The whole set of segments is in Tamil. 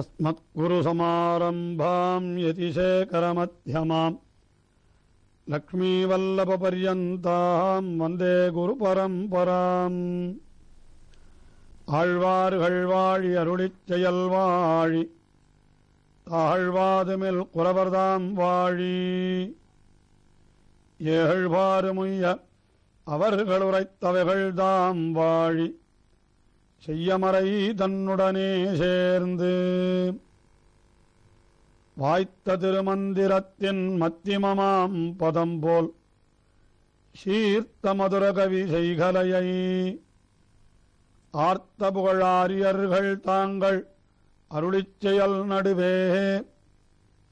अस्मत्गुरुसमारम्भां यतिशेखरमध्यमां लक्ष्मीवल्लभपर्यन्तां वन्दे गुरुपरम्पराम् ஆழ்வார்கள் வாழி அருளிச் செயல் வாழி தாழ்வாதுமில் குறவர்தாம் வாழி ஏழ்வாறுமுய்ய அவர்கள் உரைத்தவைகள்தாம் வாழி செய்யமறை தன்னுடனே சேர்ந்து வாய்த்த திருமந்திரத்தின் மத்திமமாம் பதம் போல் சீர்த்த மதுரகவி செய்கலையை ஆர்த்த புகழாரியர்கள் தாங்கள் அருளிச் செயல் நடுவே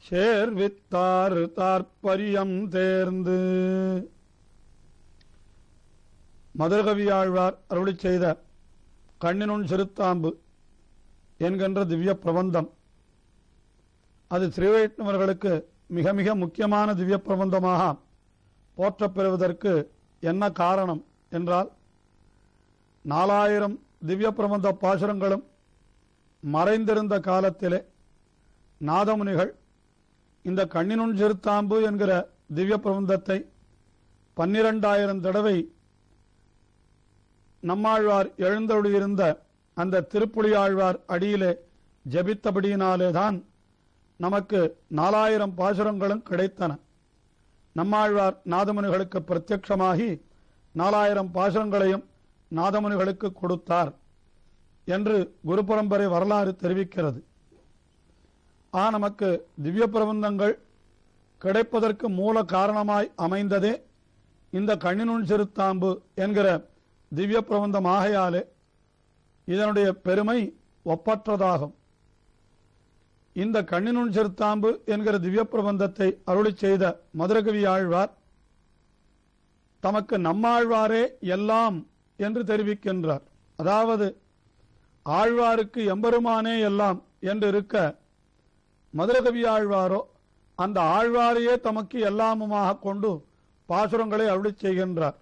சேர்வித்தார் தாற்பரியம் தேர்ந்து. மதுரகவியாழ்வார் அருளிச் செய்த கண்ணினுன் சிறுத்தாம்பு என்கின்ற திவ்ய பிரபந்தம், அது ஸ்ரீவைஷ்ணவர்களுக்கு மிக மிக முக்கியமான திவ்ய பிரபந்தமாக போற்றப்பெறுவதற்கு என்ன காரணம் என்றால், 4000 திவ்ய பிரபந்த பாசுரங்களும் மறைந்திருந்த காலத்திலே நாதமுனிகள் இந்த கண்ணினுன் சிறுத்தாம்பு என்கிற திவ்ய பிரபந்தத்தை 12,000 தடவை நம்மாழ்வார் எழுந்தருளியிருந்த அந்த திருப்புலியாழ்வார் அடியிலே ஜபித்தபடியினாலேதான் நமக்கு 4000 பாசுரங்களும் கிடைத்தன. நம்மாழ்வார் நாதமுனிகளுக்கு பிரத்யட்சமாகி 4000 பாசுரங்களையும் நாதமுனிகளுக்கு கொடுத்தார் என்று குரு பரம்பரை வரலாறு தெரிவிக்கிறது. நமக்கு திவ்ய பிரபந்தங்கள் கிடைப்பதற்கு மூல காரணமாய் அமைந்ததே இந்த கண்ணினுன் சிறுத்தாம்பு என்கிற திவ்ய பிரபந்தம் ஆகையாலே இதனுடைய பெருமை ஒப்பற்றதாகும். இந்த கண்ணினுன் சிறுத்தாம்பு என்கிற திவ்ய பிரபந்தத்தை அருளிச் செய்த மதுரகவி ஆழ்வார் தமக்கு நம்மாழ்வாரே எல்லாம் என்று தெரிவிக்கின்றார். அதாவது ஆழ்வாருக்கு எம்பெருமானே எல்லாம் என்று இருக்க, மதுரகவி ஆழ்வாரோ அந்த ஆழ்வாரையே தமக்கு எல்லாமுமாக கொண்டு பாசுரங்களை அருளிச் செய்கின்றார்.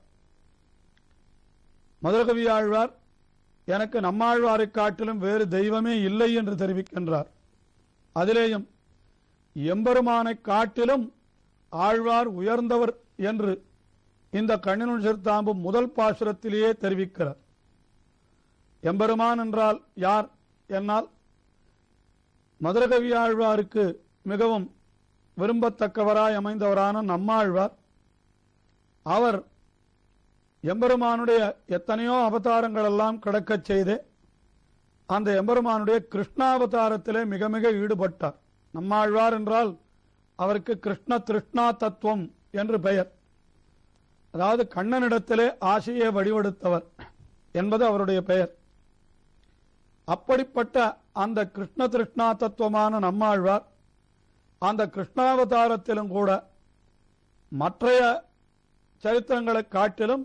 மதுரகவி ஆழ்வார் எனக்கு நம்மாழ்வாரை காட்டிலும் வேறு தெய்வமே இல்லை என்று தெரிவிக்கின்றார். அதிலேயும் எம்பெருமானை காட்டிலும் ஆழ்வார் உயர்ந்தவர் என்று இந்த கண்ணினுன் சிறுத்தாம்பு முதல் பாசுரத்திலேயே தெரிவிக்கிறார். எம்பெருமான் என்றால் யார் என்னால், மதுரகவி ஆழ்வாருக்கு மிகவும் விரும்பத்தக்கவராய் அமைந்தவரான நம்மாழ்வார். அவர் எம்பெருமானுடைய எத்தனையோ அவதாரங்கள் எல்லாம் கிடக்கச் செய்தே அந்த எம்பெருமானுடைய கிருஷ்ணாவதாரத்திலே மிக மிக ஈடுபட்டார். நம்மாழ்வார் என்றால் அவருக்கு கிருஷ்ண திருஷ்ணா தத்துவம் என்று பெயர். அதாவது கண்ணனிடத்திலே ஆசையை வடிவெடுத்தவர் என்பது அவருடைய பெயர். அப்படிப்பட்ட அந்த கிருஷ்ண திருஷ்ணா தத்துவமான நம்மாழ்வார் அந்த கிருஷ்ணாவதாரத்திலும் கூட மற்றைய சரித்திரங்களை காட்டிலும்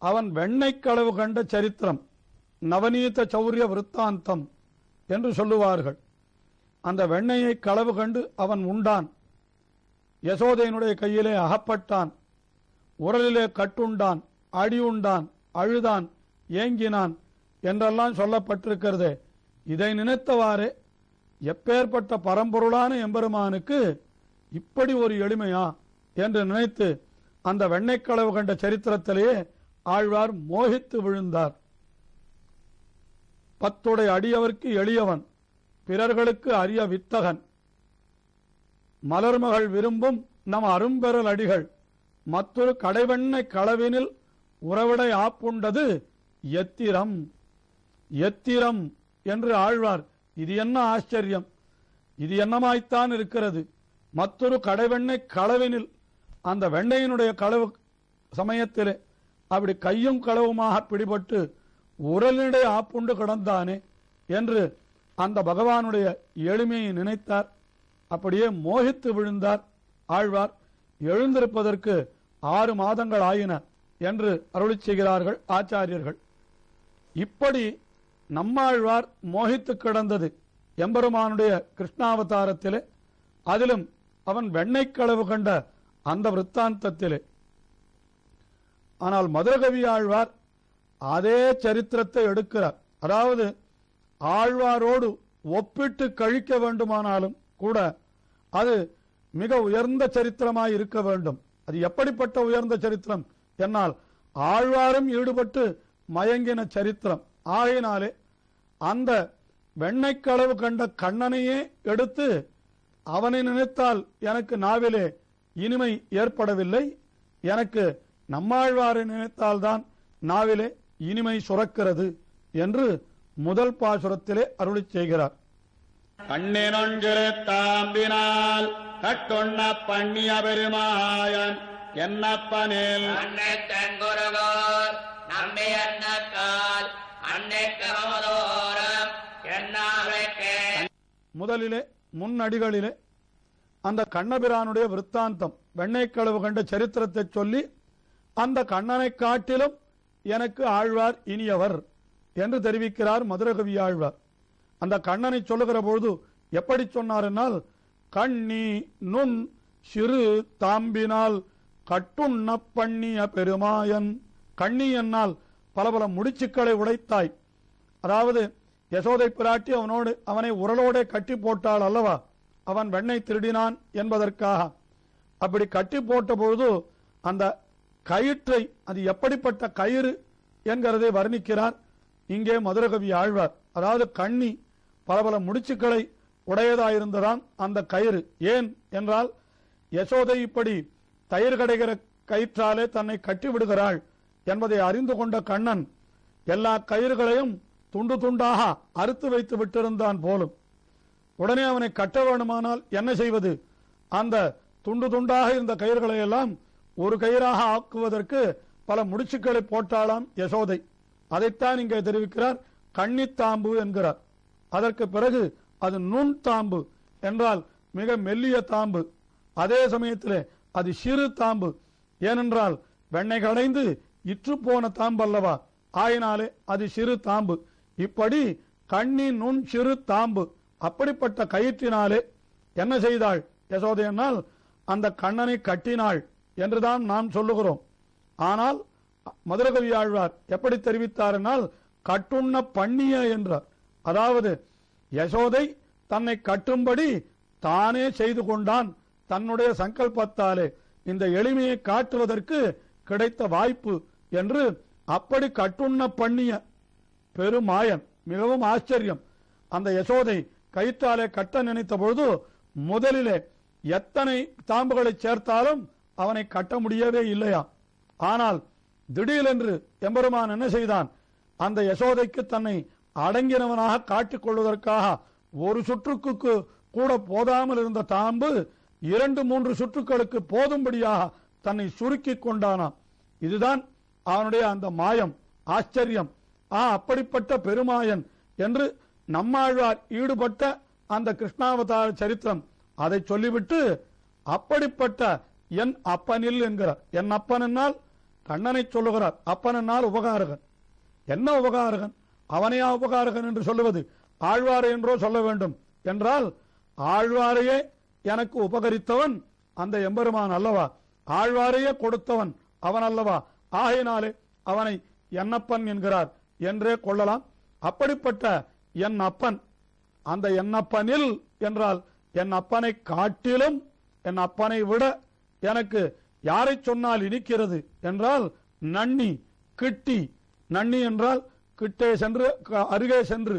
அவன் வெண்ணெய் களவு கண்ட சரித்திரம், நவநீத சௌரிய விருத்தாந்தம் என்று சொல்லுவார்கள். அந்த வெண்ணெயை களவு கண்டு அவன் உண்டான், யசோதையினுடைய கையிலே அகப்பட்டான், உரலிலே கட்டுண்டான், அடியுண்டான், அழுதான், ஏங்கினான் என்றெல்லாம் சொல்லப்பட்டிருக்கிறதே. இதை நினைத்தவாறே எப்பேற்பட்ட பரம்பொருளான எம்பெருமானுக்கு இப்படி ஒரு எளிமையா என்று நினைத்து அந்த வெண்ணெய்க்களவு கண்ட சரித்திரத்திலேயே ஆழ்வார் மோகித்து விழுந்தார். 10 அடியவர்க்கு எளியவன், பிறர்களுக்கு அரிய வித்தகன், மலர்மகள் விரும்பும் நம் அரும்பெறல் அடிகள், மற்றொரு கடைவெண்ணை களவினில் உறவிடை ஆப்புண்டது எத்திரம். எத்திரம் என்று ஆழ்வார், இது என்ன ஆச்சரியம், இது என்னமாய்த்தான் இருக்கிறது. மற்றொரு கடைவெண்ணை களவினில், அந்த வெண்ணையினுடைய களவு சமயத்திலே அப்படி கையும் களவுமாக பிடிபட்டு உரலினுடைய ஆப்புண்டு கிடந்தானே என்று அந்த பகவானுடைய எளிமையை நினைத்தார். அப்படியே மோகித்து விழுந்தார் ஆழ்வார். எழுந்திருப்பதற்கு 6 மாதங்கள் ஆயின என்று அருளிச் செய்கிறார்கள் ஆச்சாரியர்கள். இப்படி நம்மாழ்வார் மோகித்து கிடந்தது எம்பெருமானுடைய கிருஷ்ணாவதாரத்திலே, அதிலும் அவன் வெண்ணெய் களவு கண்ட அந்த விருத்தாந்தத்திலே. ஆனால் மதுரகவி ஆழ்வார் அதே சரித்திரத்தை எடுக்கிறார். அதாவது ஆழ்வாரோடு ஒப்பிட்டு கழிக்க வேண்டுமானாலும் கூட அது மிக உயர்ந்த சரித்திரமாய் இருக்க வேண்டும். அது எப்படிப்பட்ட உயர்ந்த சரித்திரம் என்னால் ஆழ்வாரும் ஈடுபட்டு மயங்கின சரித்திரம். ஆகையினாலே அந்த வெண்ணைக்களவு கண்ட கண்ணனையே எடுத்து அவனை நினைத்தால் எனக்கு நாவிலே இனிமை ஏற்படவில்லை, எனக்கு நம்மாழ்வாரை நினைத்தால்தான் நாவிலே இனிமை சுரக்கிறது என்று முதல் பாசுரத்திலே அருளி செய்கிறார். கண்ணினொன்றிரு தாம்பினால் கட்டுண்ண பண்ணிய பெருமாயன் என்னப்பனில் முதலிலே முன்னடிகளிலே அந்த கண்ணபிரானுடைய விற்த்தாந்தம் வெண்ணைக்களவு கண்ட சரித்திரத்தை சொல்லி அந்த கண்ணனை காட்டிலும் எனக்கு ஆழ்வார் இனியவர் என்று தெரிவிக்கிறார் மதுரகவி ஆழ்வார். அந்த கண்ணனை சொல்லுகிற பொழுது எப்படி சொன்னார் என்னால், கண்ணி நுண் சிறு தாம்பினால் கட்டுண்ண பண்ணிய பெருமாயன். கண்ணி என்னால் பல பல முடிச்சுக்களை உடைத்தாய். அதாவது யசோதை பிராட்டி அவனை உரலோட கட்டி போட்டாள் அல்லவா, அவன் வெண்ணை திருடினான் என்பதற்காக. அப்படி கட்டி போட்ட பொழுது அந்த கயிற்றை, அது எப்படிப்பட்ட கயிறு என்கிறதை வர்ணிக்கிறார் இங்கே மதுரகவி ஆழ்வார். அதாவது கண்ணி பல பல முடிச்சுக்களை உடையதாயிருந்ததான் அந்த கயிறு. ஏன் என்றால் யசோதை இப்படி தயிர் கடைகிற கயிற்றாலே தன்னை கட்டி விடுகிறாள் என்பதை அறிந்து கொண்ட கண்ணன் எல்லா கயிறுகளையும் துண்டு துண்டாக அறுத்து வைத்து விட்டிருந்தான் போலும். உடனே அவனை கட்ட வேண்டுமானால் என்ன செய்வது? அந்த துண்டு துண்டாக இருந்த கயிறுகளை எல்லாம் ஒரு கயிறாக ஆக்குவதற்கு பல முடிச்சுக்களை போட்டாளாம் யசோதை. அதைத்தான் இங்கே தெரிவிக்கிறார், கண்ணித்தாம்பு என்கிறார். அதற்கு பிறகு அது நுண் தாம்பு என்றால் மிக மெல்லிய தாம்பு, அதே சமயத்திலே அது சிறு தாம்பு. ஏனென்றால் வெண்ணெய் கடைந்து இற்று போன தாம்பு அல்லவா, ஆயினாலே அது சிறு தாம்பு. இப்படி கண்ணி நுண் சிறு தாம்பு, அப்படிப்பட்ட கயிற்றினாலே என்ன செய்தாள் யசோதை என்னால் அந்த கண்ணனை கட்டினாள் என்றுதான் நாம் சொல்லுகிறோம். ஆனால் மதுரகவி ஆழ்வார் எப்படி தெரிவித்தார் என்னால், கட்டுண்ண பண்ணிய என்றார். அதாவது யசோதை தன்னை கட்டும்படி தானே செய்து கொண்டான் தன்னுடைய சங்கல்பத்தாலே. இந்த எளிமையை காட்டுவதற்கு கிடைத்த வாய்ப்பு என்று அப்படி கட்டுண்ண பண்ணிய பெருமாயன். மிகவும் ஆச்சரியம். அந்த யசோதை கயிற்றாலே கட்ட நினைத்த பொழுது முதலிலே எத்தனை தாம்புகளை சேர்த்தாலும் அவனை கட்ட முடியவே இல்லையா. ஆனால் திடீரென்று எம்பெருமான் என்ன செய்தான், அந்த யசோதைக்கு தன்னை அடங்கினவனாக காட்டிக் கொள்வதற்காக ஒரு சுற்றுக்கு கூட போதாமல் இருந்த தாம்பு 2-3 சுற்றுக்களுக்கு போதும்படியாக தன்னை சுருக்கி கொண்டானாம். இதுதான் அவனுடைய அந்த மாயம், ஆச்சரியம். அப்படிப்பட்ட பெருமாயன் என்று நம்மாழ்வார் ஈடுபட்ட அந்த கிருஷ்ணாவதார சரித்திரம் அதை சொல்லிவிட்டு அப்படிப்பட்ட என் அப்பனில் என்கிறார். என் அப்பன் என்னால் கண்ணனை சொல்லுகிறார், அப்பன் என்னால் உபகாரகன். என்ன உபகாரகன்? அவனையா உபகாரகன் என்று சொல்லுவது? ஆழ்வாரை என்றோ சொல்ல வேண்டும் என்றால் ஆழ்வாரையே எனக்கு உபகரித்தவன் அந்த எம்பெருமான் அல்லவா, ஆழ்வாரையே கொடுத்தவன் அவன் அல்லவா. ஆகையினாலே அவனை என்னப்பன் என்கிறார் என்றே கொள்ளலாம். அப்படிப்பட்ட என் அப்பன், அந்த என்னப்பனில் என்றால் என் அப்பனை காட்டிலும் என் அப்பனை விட எனக்கு யாரை சொன்னால் இனிக்கிறது என்றால் நன்னி, கிட்டி. நன்னி என்றால் கிட்டே சென்று, அருகே சென்று.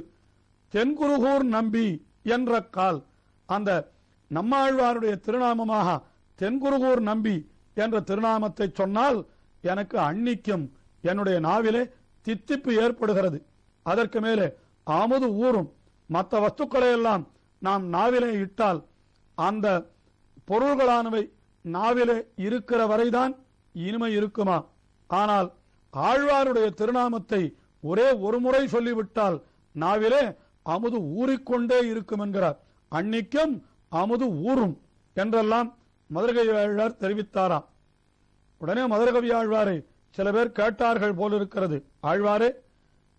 தென்குருகூர் நம்பி என்ற கால், அந்த நம்மாழ்வாருடைய திருநாமமாக தென்குருகூர் நம்பி என்ற திருநாமத்தை சொன்னால் எனக்கு அன்னிக்கும், என்னுடைய நாவிலே தித்திப்பு ஏற்படுகிறது. அதற்கு மேலே அமுது ஊறும். மற்ற வஸ்துக்களை எல்லாம் நாம் நாவிலே இட்டால் அந்த பொருள்களானவை நாவிலே இருக்கிற வரைதான் இனிமை இருக்குமா. ஆனால் ஆழ்வாருடைய திருநாமத்தை ஒரே ஒரு முறை சொல்லிவிட்டால் நாவிலே அமுது ஊறிக்கொண்டே இருக்கும் என்கிறார். அன்னிக்கும் அமுது ஊறும் என்றெல்லாம் மதுரகவி ஆழ்வார் தெரிவித்தாராம். உடனே மதுரகவி ஆழ்வாரை சில பேர் கேட்டார்கள் போலிருக்கிறது, ஆழ்வாரே,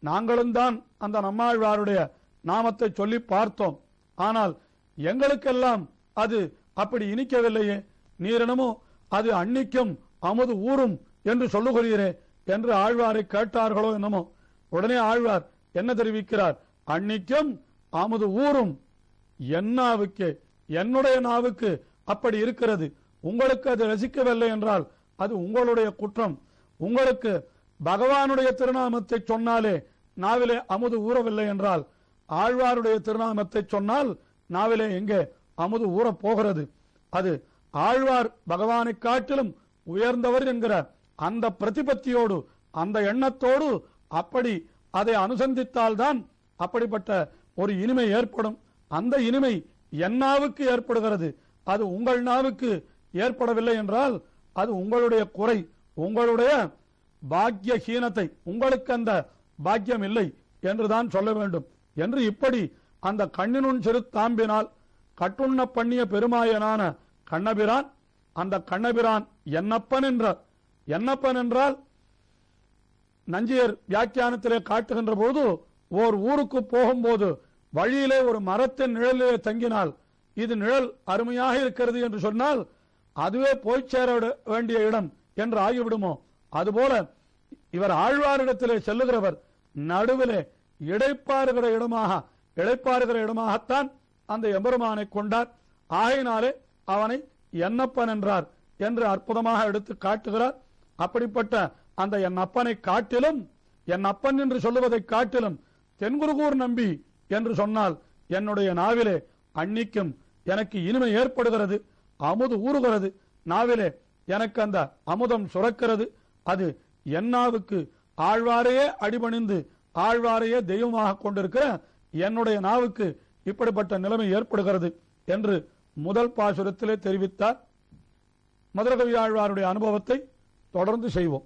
நாங்களும் தான் அந்த நம்மாழ்வாருடைய நாமத்தை சொல்லி பார்த்தோம், ஆனால் எங்களுக்கெல்லாம் அது அப்படி இனிக்கவில்லையே, நீரினமோ அது அன்னிக்கும் அமுது ஊறும் என்று சொல்லுகிறீரே என்று ஆழ்வாரை கேட்டார்களோ என்னமோ. உடனே ஆழ்வார் என்ன தெரிவிக்கிறார், அன்னிக்கும் அமுது ஊரும் என் நாவுக்கு, என்னுடைய நாவுக்கு அப்படி இருக்கிறது. உங்களுக்கு அது ரசிக்கவில்லை என்றால் அது உங்களுடைய குற்றம். உங்களுக்கு பகவானுடைய திருநாமத்தை சொன்னாலே நாவிலே அமுது ஊறவில்லை என்றால் ஆழ்வாருடைய திருநாமத்தை சொன்னால் நாவிலே எங்கே அமுது ஊறப் போகிறது? அது ஆழ்வார் பகவானை காட்டிலும் உயர்ந்தவர் என்கிற அந்த பிரதிபத்தியோடு, அந்த எண்ணத்தோடு அப்படி அதை அனுசந்தித்தால்தான் அப்படிப்பட்ட ஒரு இனிமை ஏற்படும். அந்த இனிமை என் நாவுக்கு ஏற்படுகிறது. அது உங்கள் நாவுக்கு ஏற்படவில்லை என்றால் அது உங்களுடைய குறை, உங்களுடைய பாக்கியஹீனத்தை. உங்களுக்கு அந்த பாக்கியம் இல்லை என்றுதான் சொல்ல வேண்டும் என்று இப்படி அந்த கண்ணினுன் சிறு தாம்பினால் கட்டுண்ண பண்ணிய பெருமாயனான கண்ணபிரான், அந்த கண்ணபிரான் என்னப்பன் என்றார். என்னப்பன் என்றால் நஞ்சியர் வியாக்கியானத்திலே காட்டுகின்ற போது ஓர் ஊருக்கு போகும்போது வழியிலே ஒரு மரத்தின் நிழலிலே தங்கினால் இது நிழல் அருமையாக இருக்கிறது என்று சொன்னால் அதுவே போய் சேர வேண்டிய இடம் என்று ஆகிவிடுமோ? அதுபோல இவர் ஆழ்வாரிடத்திலே செல்லுகிறவர் நடுவிலே இடைப்பாறுகிற இடமாகத்தான் அந்த எம்பெருமானை கொண்டார். ஆகையினாலே அவனை என்னப்பன் என்றார் என்று அற்புதமாக எடுத்து காட்டுகிறார். அப்படிப்பட்ட அந்த என் அப்பனை காட்டிலும், என் அப்பன் என்று சொல்லுவதை காட்டிலும் தென்குருகூர் நம்பி என்று சொன்னால் என்னுடைய நாவிலே அன்னிக்கும் எனக்கு இனிமை ஏற்படுகிறது, அமுது ஊறுகிறது. நாவிலே எனக்கு அந்த அமுதம் சுரக்கிறது. அது என் நாவுக்கு ஆழ்வாரையே அடிபணிந்து ஆழ்வாரையே தெய்வமாக கொண்டிருக்கிற என்னுடைய நாவுக்கு இப்படிப்பட்ட நிலைமை ஏற்படுகிறது என்று முதல் பாசுரத்திலே தெரிவித்தார். மதுரகவி ஆழ்வாருடைய அனுபவத்தை தொடர்ந்து செய்வோம்.